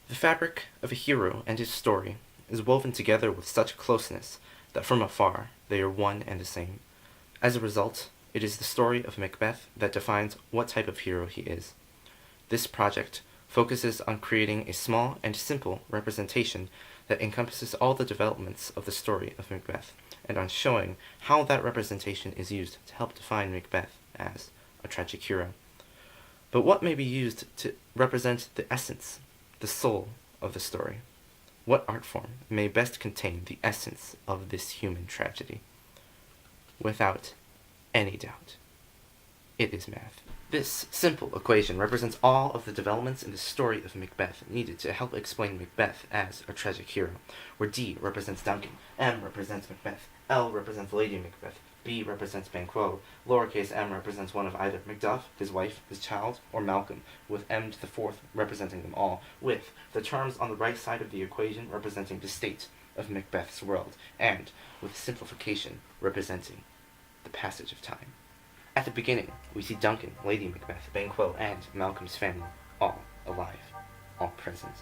The fabric of a hero and his story is woven together with such closeness that from afar they are one and the same. As a result, it is the story of Macbeth that defines what type of hero he is. This project focuses on creating a small and simple representation that encompasses all the developments of the story of Macbeth, and on showing how that representation is used to help define Macbeth as a tragic hero. But what may be used to represent the essence, the soul of the story? What art form may best contain the essence of this human tragedy? Without any doubt, it is math. This simple equation represents all of the developments in the story of Macbeth needed to help explain Macbeth as a tragic hero, where D represents Duncan, M represents Macbeth, L represents Lady Macbeth, B represents Banquo, lowercase m represents one of either Macduff, his wife, his child, or Malcolm, with m to the fourth representing them all, with the terms on the right side of the equation representing the state of Macbeth's world, and with simplification representing the passage of time. At the beginning, we see Duncan, Lady Macbeth, Banquo, and Malcolm's family, all alive, all present.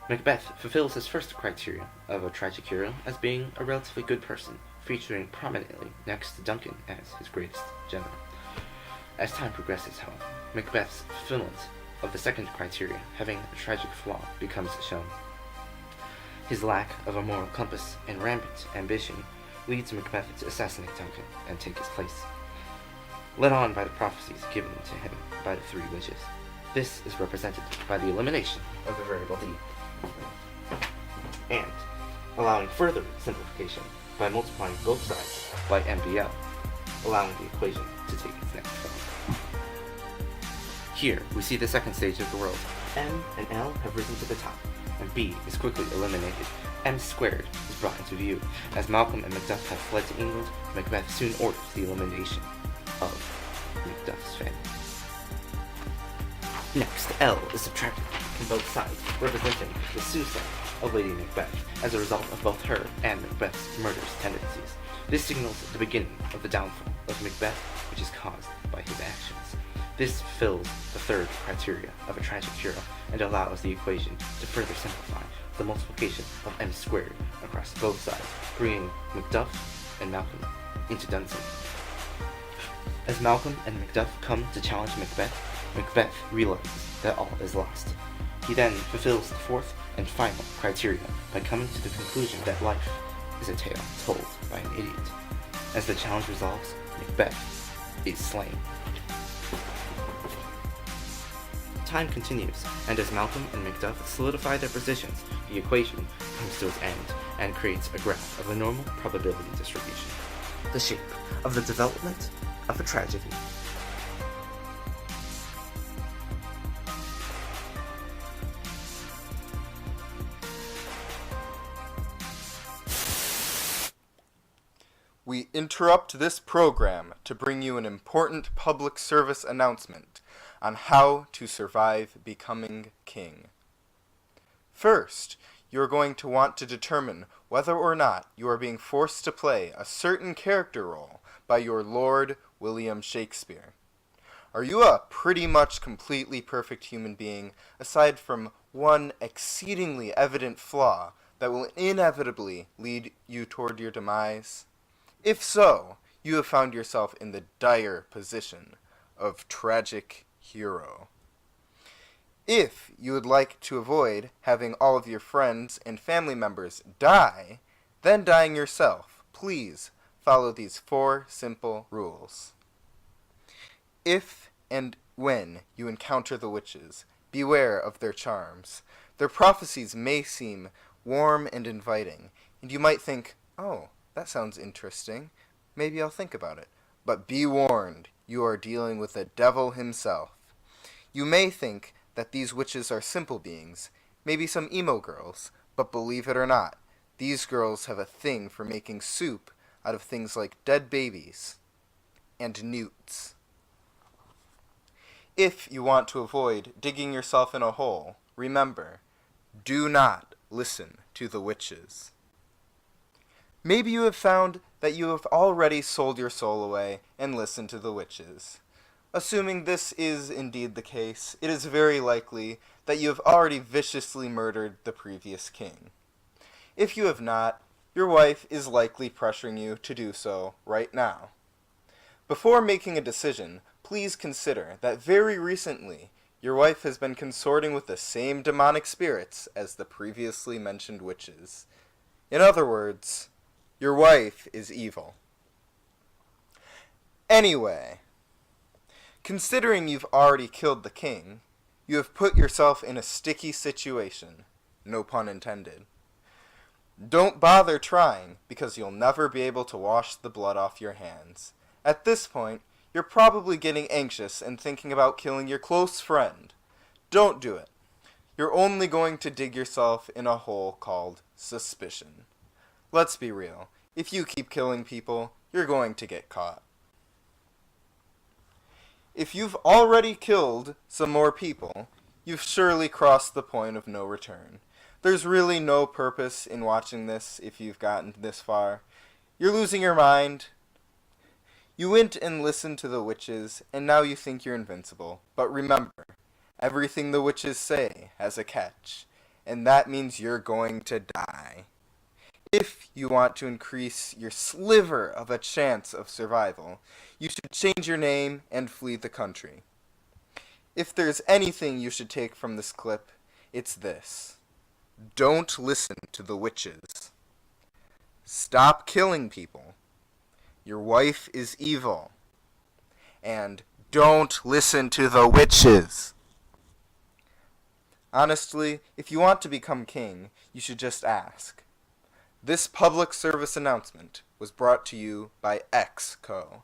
Macbeth fulfills his first criteria of a tragic hero as being a relatively good person, featuring prominently next to Duncan as his greatest general. As time progresses, however, Macbeth's fulfillment of the second criteria, having a tragic flaw, becomes shown. His lack of a moral compass and rampant ambition leads Macbeth to assassinate Duncan and take his place, led on by the prophecies given to him by the three witches. This is represented by the elimination of the variable D, and allowing further simplification by multiplying both sides by MBL, allowing the equation to take its next form. Here, we see the second stage of the world. M and L have risen to the top, and B is quickly eliminated. M squared is brought into view. As Malcolm and Macduff have fled to England, Macbeth soon orders the elimination of Macduff's family. Next, L is subtracted from both sides, representing the suicide of Lady Macbeth as a result of both her and Macbeth's murderous tendencies. This signals the beginning of the downfall of Macbeth, which is caused by his actions. This fulfills the third criteria of a tragic hero and allows the equation to further simplify the multiplication of m squared across both sides, bringing Macduff and Malcolm into Dunsany. As Malcolm and Macduff come to challenge Macbeth, Macbeth realizes that all is lost. He then fulfills the fourth and final criteria by coming to the conclusion that life is a tale told by an idiot. As the challenge resolves, Macbeth is slain. Time continues, and as Malcolm and Macduff solidify their positions, the equation comes to its end and creates a graph of the normal probability distribution, the shape of the development of a tragedy. We interrupt this program to bring you an important public service announcement on how to survive becoming king. First, you are going to want to determine whether or not you are being forced to play a certain character role by your Lord William Shakespeare. Are you a pretty much completely perfect human being, aside from one exceedingly evident flaw that will inevitably lead you toward your demise? If so, you have found yourself in the dire position of tragic hero. If you would like to avoid having all of your friends and family members die, then dying yourself, please follow these 4 simple rules. If and when you encounter the witches, beware of their charms. Their prophecies may seem warm and inviting, and you might think, oh, that sounds interesting. Maybe I'll think about it. But be warned, you are dealing with the devil himself. You may think that these witches are simple beings, maybe some emo girls, but believe it or not, these girls have a thing for making soup out of things like dead babies and newts. If you want to avoid digging yourself in a hole, remember, do not listen to the witches. Maybe you have found that you have already sold your soul away and listened to the witches. Assuming this is indeed the case, it is very likely that you have already viciously murdered the previous king. If you have not, your wife is likely pressuring you to do so right now. Before making a decision, please consider that very recently your wife has been consorting with the same demonic spirits as the previously mentioned witches. In other words, your wife is evil. Anyway, considering you've already killed the king, you have put yourself in a sticky situation. No pun intended. Don't bother trying, because you'll never be able to wash the blood off your hands. At this point, you're probably getting anxious and thinking about killing your close friend. Don't do it. You're only going to dig yourself in a hole called suspicion. Let's be real. If you keep killing people, you're going to get caught. If you've already killed some more people, you've surely crossed the point of no return. There's really no purpose in watching this if you've gotten this far. You're losing your mind. You went and listened to the witches, and now you think you're invincible. But remember, everything the witches say has a catch, and that means you're going to die. If you want to increase your sliver of a chance of survival, you should change your name and flee the country. If there's anything you should take from this clip, it's this. Don't listen to the witches. Stop killing people. Your wife is evil. And don't listen to the witches. Honestly, if you want to become king, you should just ask. This public service announcement was brought to you by XCO.